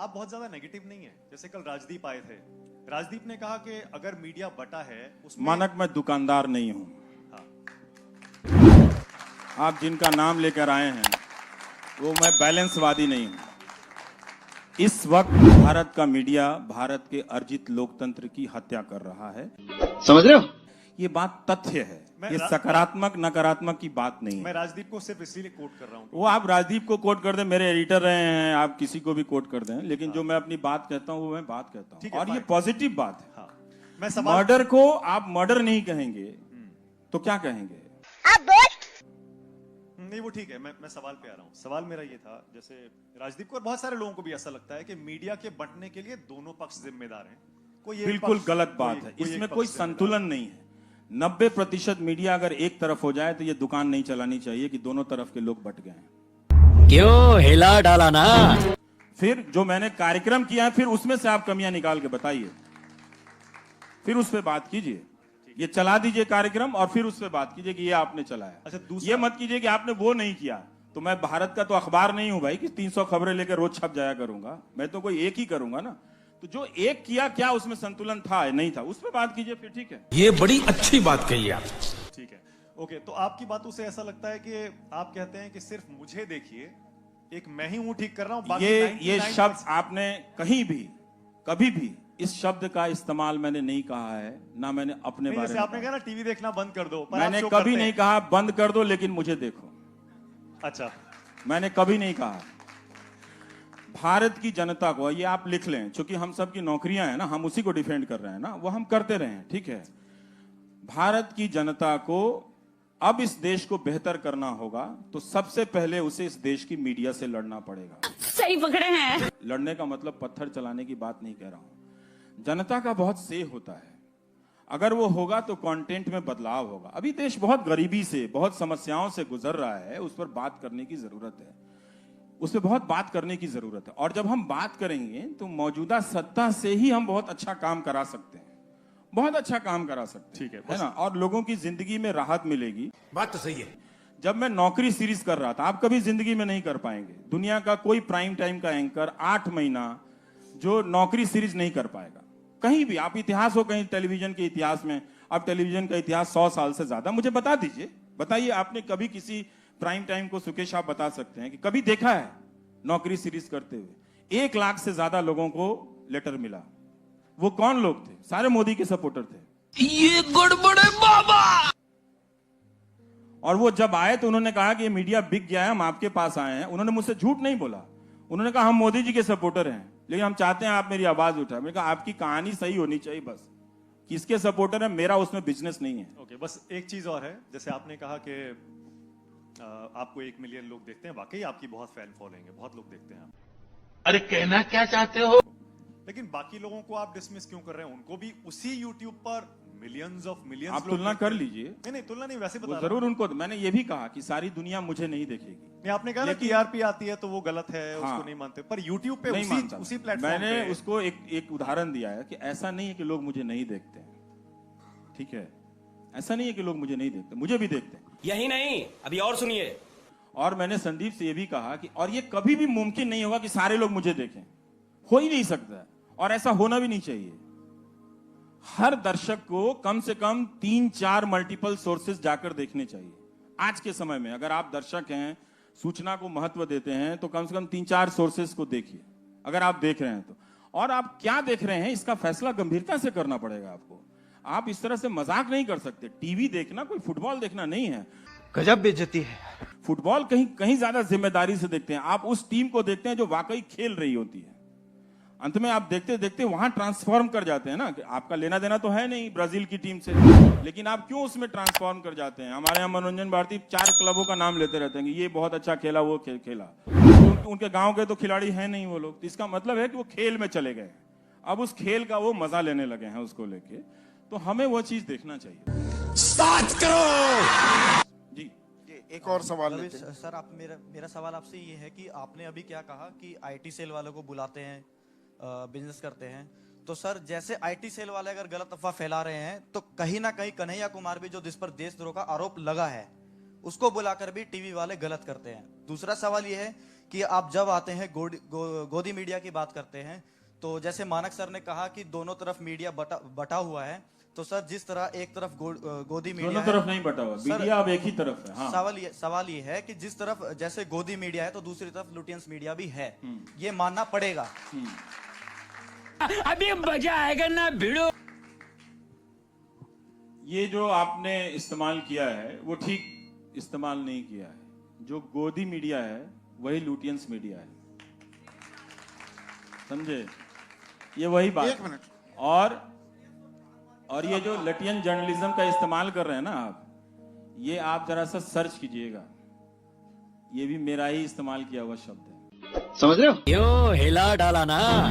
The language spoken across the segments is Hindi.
आप बहुत ज्यादा नेगेटिव नहीं है। जैसे कल राजदीप आए थे, राजदीप ने कहा कि अगर मीडिया बटा है उसमें मानक मैं दुकानदार नहीं हूं। हाँ। आप जिनका नाम लेकर आए हैं वो मैं बैलेंसवादी नहीं हूं। इस वक्त भारत का मीडिया भारत के अर्जित लोकतंत्र की हत्या कर रहा है। समझ रहे हो? ये बात तथ्य है, ये मैं सकारात्मक नकारात्मक की बात नहीं मैं है। राजदीप को सिर्फ इसीलिए कोट कर रहा हूँ। वो आप राजदीप को कोट कर दें, मेरे एडिटर रहे हैं, आप किसी को भी कोट कर दें, लेकिन जो मैं अपनी बात कहता हूं वो मैं बात कहता ठीक हूं है, और ये fine। पॉजिटिव बात है। हाँ, मैं सवाल मर्डर को आप मर्डर नहीं कहेंगे तो क्या कहेंगे? नहीं, वो ठीक है। मैं सवाल पे आ रहा हूँ। सवाल मेरा ये था, जैसे राजदीप को और बहुत सारे लोगों को भी ऐसा लगता है कि मीडिया के बंटने के लिए दोनों पक्ष जिम्मेदार हैं। कोई एक बिल्कुल पक्ष- गलत बात है, कोई एक इसमें पक्ष कोई जिम्मेदार संतुलन नहीं है। 90% मीडिया अगर एक तरफ हो जाए तो ये दुकान नहीं चलानी चाहिए कि दोनों तरफ के लोग बट गए हैं। क्यों हिला डाला ना? फिर जो मैंने कार्यक्रम किया है, फिर उसमें से आप कमियां निकाल के बताइए, फिर उस पर बात कीजिए। ये चला दीजिए कार्यक्रम और फिर उस पर बात कीजिए कि ये आपने चलाया। अच्छा, दूसरा- ये मत कीजिए कि आपने वो नहीं किया। तो मैं भारत का तो अखबार नहीं हूं भाई कि 300 खबरें लेकर रोज छप जाया करूंगा। मैं तो कोई एक ही करूंगा ना। तो जो एक किया, क्या उसमें संतुलन था नहीं था, उस पर बात कीजिए, फिर ठीक है। ये बड़ी अच्छी बात कही आप। ठीक है, ओके। तो आपकी बातों से ऐसा लगता है कि आप कहते हैं कि सिर्फ मुझे देखिए, एक मैं ही हूं ठीक कर रहा हूं, बाकी ये 99% शब्द आपने कहीं भी कभी भी इस शब्द का इस्तेमाल मैंने नहीं कहा है, ना मैंने अपने नहीं, बारे जैसे में आपने कहा ना टीवी देखना बंद कर दो, पर मैंने आप शो कभी करते नहीं हैं। कहा बंद कर दो, लेकिन मुझे देखो। अच्छा, मैंने कभी नहीं कहा। भारत की जनता को, ये आप लिख लें, क्योंकि हम सब की नौकरियां हैं ना, हम उसी को डिफेंड कर रहे हैं ना, वो हम करते रहे, ठीक है। भारत की जनता को अब इस देश को बेहतर करना होगा तो सबसे पहले उसे इस देश की मीडिया से लड़ना पड़ेगा। सही पकड़े हैं। लड़ने का मतलब पत्थर चलाने की बात नहीं कह रहा हूं। जनता का बहुत से होता है, अगर वो होगा तो कंटेंट में बदलाव होगा। अभी देश बहुत गरीबी से, बहुत समस्याओं से गुजर रहा है, उस पर बात करने की जरूरत है, उस पर बहुत बात करने की जरूरत है। और जब हम बात करेंगे तो मौजूदा सत्ता से ही हम बहुत अच्छा काम करा सकते हैं, बहुत अच्छा काम करा सकते हैं, ठीक है ना। और लोगों की जिंदगी में राहत मिलेगी। बात तो सही है। जब मैं नौकरी सीरीज कर रहा था, आप कभी जिंदगी में नहीं कर पाएंगे, दुनिया का कोई प्राइम टाइम का एंकर 8 महीना जो नौकरी सीरीज नहीं कर पाएगा कहीं भी। आप इतिहास हो कहीं टेलीविजन के इतिहास में, अब टेलीविजन का इतिहास 100 साल से ज्यादा, मुझे बता दीजिए, बताइए आपने कभी किसी प्राइम टाइम को, सुकेश आप बता सकते हैं कि कभी देखा है नौकरी सीरीज करते हुए? 1 लाख से ज्यादा लोगों को लेटर मिला। वो कौन लोग थे? सारे मोदी के सपोर्टर थे। ये गड़बड़ है बाबा। और वो जब आए तो उन्होंने कहा कि ये मीडिया बिक गया है, हम आपके पास आए हैं। उन्होंने मुझसे झूठ नहीं बोला, उन्होंने कहा हम मोदी जी के सपोर्टर हैं, लेकिन हम चाहते हैं आप मेरी आवाज उठाएं। मैंने कहा आपकी कहानी सही होनी चाहिए, बस किसके सपोर्टर है, मेरा उसमें बिजनेस नहीं है। ओके। बस एक चीज और है, जैसे आपने कहा कि आपको 1 मिलियन लोग देखते हैं, वाकई आपकी बहुत फैन फॉलोइंग है, बहुत लोग देखते हैं आप, अरे कहना क्या चाहते हो? लेकिन बाकी लोगों को आप डिसमिस क्यों कर रहे हैं? उनको भी उसी यूट्यूब पर मिलियंस ऑफ मिलियंस आप तुलना कर लीजिए। नहीं, तुलना नहीं, वैसे वो बता जरूर उनको, मैंने ये भी कहा कि सारी दुनिया मुझे नहीं देखेगी। नहीं, आपने कहा ना लेकिन- टीआरपी आती है तो वो गलत है, हाँ। उसको नहीं मानते, पर यूट्यूब पे नहीं उसी मानता। उसी प्लेटफॉर्म मैंने पे उसको एक उदाहरण दिया है कि ऐसा नहीं है कि लोग मुझे नहीं देखते हैं, ठीक है। ऐसा नहीं है कि लोग मुझे नहीं देखते, मुझे भी देखते हैं। यही नहीं, अभी और सुनिए। और मैंने संदीप से ये भी कहा कि और ये कभी भी मुमकिन नहीं होगा कि सारे लोग मुझे देखें, हो ही नहीं सकता, और ऐसा होना भी नहीं चाहिए। हर दर्शक को कम से कम 3-4 मल्टीपल सोर्सेज जाकर देखने चाहिए। आज के समय में अगर आप दर्शक हैं, सूचना को महत्व देते हैं, तो कम से कम 3-4 सोर्सेज को देखिए, अगर आप देख रहे हैं तो। और आप क्या देख रहे हैं इसका फैसला गंभीरता से करना पड़ेगा आपको। आप इस तरह से मजाक नहीं कर सकते। टीवी देखना कोई फुटबॉल देखना नहीं है। गजब बेइज्जती है। फुटबॉल कहीं कहीं ज्यादा जिम्मेदारी से देखते हैं। आप उस टीम को देखते हैं जो वाकई खेल रही होती है। अंत में आप देखते देखते वहां ट्रांसफॉर्म कर जाते हैं ना, कि आपका लेना देना तो है नहीं ब्राजील की टीम से, लेकिन आप क्यों उसमें ट्रांसफॉर्म कर जाते हैं। हमारे यहाँ मनोरंजन भारती 4 क्लबों का नाम लेते रहते हैं कि ये बहुत अच्छा खेला, वो खेला। उनके गांव के तो खिलाड़ी हैं नहीं वो लोग, तो इसका मतलब है कि वो खेल में चले गए, अब उस खेल का वो मजा लेने लगे हैं उसको लेके। तो हमें वो चीज देखना चाहिए। स्टार्ट करो। जी एक और सवाल रवि लेते हैं। सर, आप मेरा सवाल आपसे ये है कि आपने अभी क्या कहा कि आईटी सेल वालों को बुलाते हैं, बिजनेस करते हैं। तो सर, जैसे आईटी सेल वाले अगर गलत अफवाह फैला रहे हैं, तो कहीं ना कहीं कन्हैया कुमार भी, जो जिस पर देशद्रोह का आरोप लगा है, उसको बुलाकर भी टीवी वाले गलत करते हैं। दूसरा सवाल ये है कि आप जब आते हैं गोदी मीडिया की बात करते हैं, तो जैसे मानक सर ने कहा कि दोनों तरफ मीडिया बटा हुआ है, तो सर जिस तरह एक तरफ गोदी मीडिया दोनों तरफ नहीं बटा हुआ, मीडिया अब एक ही तरफ है। हाँ। सवाल ये है कि जिस तरफ जैसे गोदी मीडिया है तो दूसरी तरफ लुटियंस मीडिया भी है, ये मानना पड़ेगा। अभी मजा आएगा ना भिड़ो। ये जो आपने इस्तेमाल किया है वो ठीक इस्तेमाल नहीं किया है। जो गोदी मीडिया है वही लुटियंस मीडिया है, समझे? ये वही बात। एक मिनट। और ये जो लटियन जर्नलिज्म का इस्तेमाल कर रहे हैं ना आप, ये आप जरा सा सर्च कीजिएगा, ये भी मेरा ही इस्तेमाल किया हुआ शब्द है, समझ रहे हो? यो हिला डाला ना।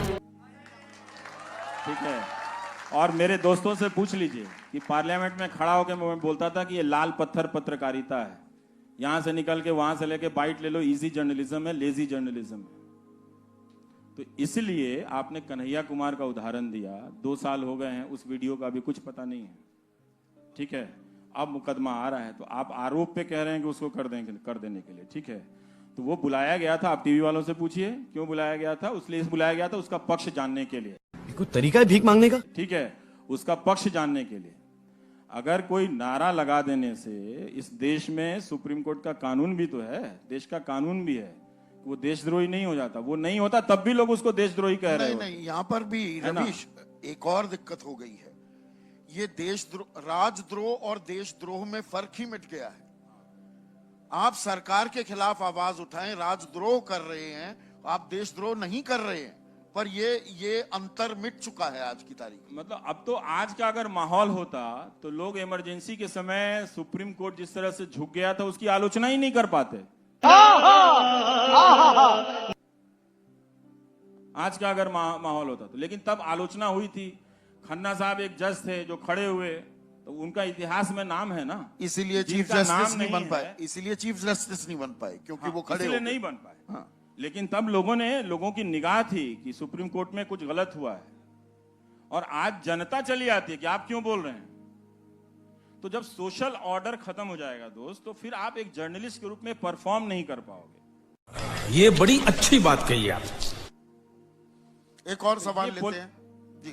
ठीक है। और मेरे दोस्तों से पूछ लीजिए कि पार्लियामेंट में खड़ा होकर मैं बोलता था कि ये लाल पत्थर पत्रकारिता है, यहां से निकल के वहां से लेके बाइट ले लो, इजी जर्नलिज्म है, लेजी जर्नलिज्म है। तो इसलिए आपने कन्हैया कुमार का उदाहरण दिया, 2 साल हो गए हैं, उस वीडियो का भी कुछ पता नहीं है, ठीक है? अब मुकदमा आ रहा है तो आप आरोप पे कह रहे हैं कि उसको कर देने के लिए, ठीक है? तो वो बुलाया गया था, आप टीवी वालों से पूछिए क्यों बुलाया गया था, इसलिए बुलाया गया था उसका पक्ष जानने के लिए। कोई तरीका है भीख मांगने का? ठीक है, उसका पक्ष जानने के लिए। अगर कोई नारा लगा देने से इस देश में सुप्रीम कोर्ट का कानून भी तो है, देश का कानून भी है, वो देशद्रोही नहीं हो जाता। वो नहीं होता तब भी लोग उसको देशद्रोही कह रहे हैं। नहीं, यहाँ पर भी रमेश एक और दिक्कत हो गई है। ये राजद्रोह और देशद्रोह में फर्क ही मिट गया है। आप सरकार के खिलाफ आवाज उठाएं, राजद्रोह कर रहे हैं, आप देशद्रोह नहीं कर रहे हैं, पर ये अंतर मिट चुका है आज की तारीख में। मतलब अब तो आज का अगर माहौल होता तो लोग इमरजेंसी के समय सुप्रीम कोर्ट जिस तरह से झुक गया था उसकी आलोचना ही नहीं कर पाते। आज का अगर माहौल होता तो, लेकिन तब आलोचना हुई थी। खन्ना साहब एक जज थे जो खड़े हुए, तो उनका इतिहास में नाम है ना, इसीलिए चीफ जस्टिस नहीं बन पाए, इसीलिए चीफ जस्टिस नहीं बन पाए क्योंकि वो खड़े इसलिए नहीं बन पाए। हाँ। लेकिन तब लोगों की निगाह थी कि सुप्रीम कोर्ट में कुछ गलत हुआ है, और आज जनता चली आती है कि आप क्यों बोल रहे हैं। तो जब सोशल ऑर्डर खत्म हो जाएगा दोस्त, तो फिर आप एक जर्नलिस्ट के रूप में परफॉर्म नहीं कर पाओगे। ये बड़ी अच्छी बात कही आप। एक और सवाल लेते हैं जी।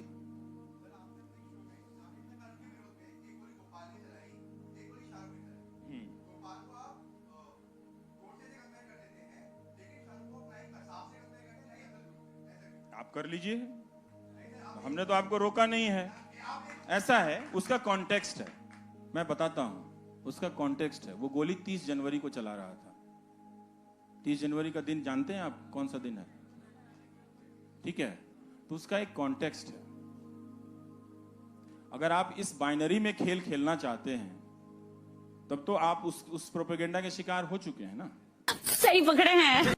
आप कर लीजिए, हमने तो आपको रोका नहीं है। ऐसा है, उसका कॉन्टेक्स्ट है, मैं बताता हूं उसका कॉन्टेक्स्ट है। वो गोली 30 जनवरी को चला रहा था। 30 जनवरी का दिन जानते हैं आप कौन सा दिन है? ठीक है, तो उसका एक कॉन्टेक्स्ट है। अगर आप इस बाइनरी में खेल खेलना चाहते हैं तब तो आप उस प्रोपेगेंडा के शिकार हो चुके हैं ना। सही पकड़े हैं।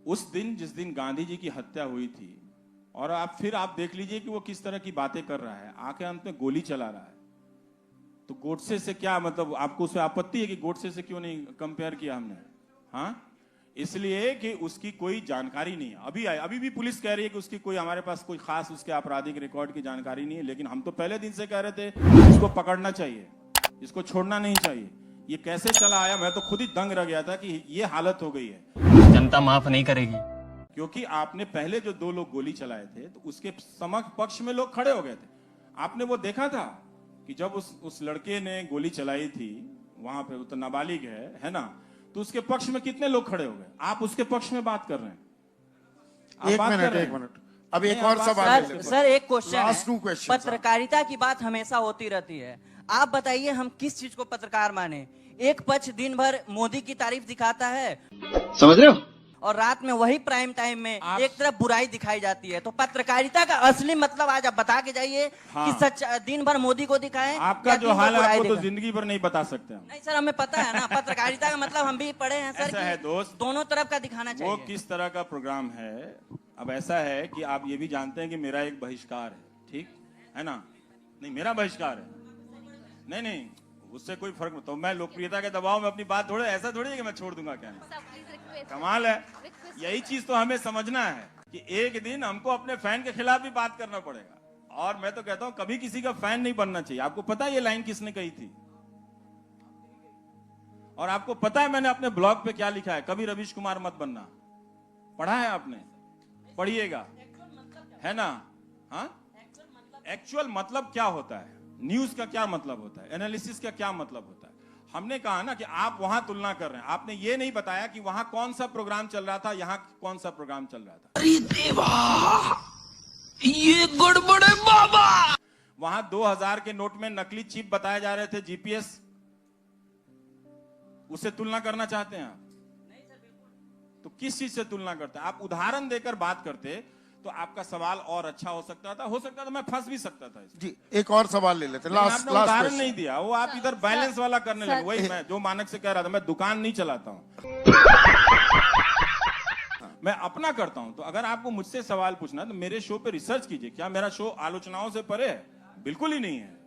उस दिन जिस दिन गांधी जी की हत्या हुई थी, और आप देख लीजिए कि वो किस तरह की बातें कर रहा है, आके अंत में गोली चला रहा है। तो गोडसे से क्या मतलब, आपको उसमें आपत्ति है कि गोडसे से क्यों नहीं कंपेयर किया हमने? हाँ, इसलिए कि उसकी कोई जानकारी नहीं है। अभी भी पुलिस कह रही है कि उसकी कोई, हमारे पास कोई खास उसके आपराधिक रिकॉर्ड की जानकारी नहीं है। लेकिन हम तो पहले दिन से कह रहे थे इसको पकड़ना चाहिए, इसको छोड़ना नहीं चाहिए। ये कैसे चला आया, मैं तो खुद ही दंग रह गया था कि ये हालत हो गई है। जनता माफ नहीं करेगी, क्योंकि आपने पहले जो 2 लोग गोली चलाए थे तो उसके समक्ष पक्ष में लोग खड़े हो गए थे। आपने वो देखा था कि जब उस लड़के ने गोली चलाई थी वहां पे, वो तो नाबालिग है ना, तो उसके पक्ष में कितने लोग खड़े हो गए? आप उसके पक्ष में बात कर रहे हैं। एक मिनट अब एक और सवाल सर एक क्वेश्चन लास्ट 2 है। क्वेश्चन। पत्रकारिता की बात हमेशा होती रहती है, आप बताइए हम किस चीज को पत्रकार माने? एक पक्ष दिन भर मोदी की तारीफ दिखाता है, समझ रहे हो, और रात में वही प्राइम टाइम में एक तरफ बुराई दिखाई जाती है। तो पत्रकारिता का असली मतलब आज आप बता के जाइए। हाँ। कि सच दिन भर मोदी को दिखाएं, आपका जो हाल है आपको तो जिंदगी भर नहीं बता सकते हम। नहीं सर, हमें पता है ना, पत्रकारिता का मतलब हम भी पढ़े हैं सर। ऐसा है दोस्त, दोनों तरफ का दिखाना चाहिए। वो किस तरह का प्रोग्राम है। अब ऐसा है कि आप ये भी जानते हैं कि मेरा एक बहिष्कार है, ठीक है ना? नहीं, मेरा बहिष्कार है, नहीं उससे कोई फर्क नहीं। तो मैं लोकप्रियता के दबाव में अपनी बात थोड़े, ऐसा थोड़ी है कि मैं छोड़ दूंगा। क्या कमाल है, यही चीज तो हमें समझना है कि एक दिन हमको अपने फैन के खिलाफ भी बात करना पड़ेगा। और मैं तो कहता हूं कभी किसी का फैन नहीं बनना चाहिए। आपको पता है ये लाइन किसने कही थी? और आपको पता है मैंने अपने ब्लॉग पे क्या लिखा है, कभी रवीश कुमार मत बनना। पढ़ा है आपने? पढ़िएगा, है ना? हाँ, एक्चुअल मतलब क्या होता है, न्यूज का क्या मतलब होता है, एनालिसिस का क्या मतलब होता है। हमने कहा ना कि आप वहां तुलना कर रहे हैं, आपने ये नहीं बताया कि वहां कौन सा प्रोग्राम चल रहा था, यहां कौन सा प्रोग्राम चल रहा था। अरे देवा, ये गड़बड़ है बाबा। वहां 2000 के नोट में नकली चिप बताए जा रहे थे, जीपीएस, उससे तुलना करना चाहते हैं आप? तो किस चीज से तुलना करते हैं आप? उदाहरण देकर बात करते तो आपका सवाल और अच्छा हो सकता था मैं फंस भी सकता था इसमें। जी, एक और सवाल ले लेते हैं। लेकिन लास्ट आपने उदाहरण क्वेश्चन। नहीं दिया, वो आप इधर बैलेंस वाला करने लगे। वही मैं जो मानक से कह रहा था, मैं दुकान नहीं चलाता हूं, मैं अपना करता हूं। तो अगर आपको मुझसे सवाल पूछना तो मेरे शो पे रिसर्च कीजिए। क्या मेरा शो आलोचनाओं से परे है? बिल्कुल ही नहीं है,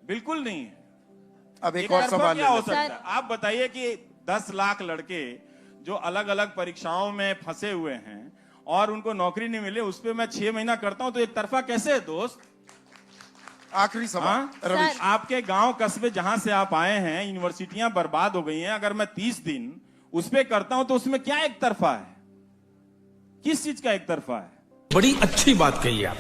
बिल्कुल नहीं है। अब एक और सवाल ले क्या हो लेते सकता है? आप बताइए कि 10 लाख लड़के जो अलग अलग परीक्षाओं में फंसे हुए हैं और उनको नौकरी नहीं मिले, उस पर मैं 6 महीना करता हूं, तो एक तरफा कैसे है दोस्त? आखिरी सवाल रवीश। आपके गांव कस्बे जहां से आप आए हैं, यूनिवर्सिटियां बर्बाद हो गई हैं, अगर मैं 30 दिन उस पे करता हूं तो उसमें क्या एक तरफा है? किस चीज का एक तरफा है? बड़ी अच्छी बात कही आप।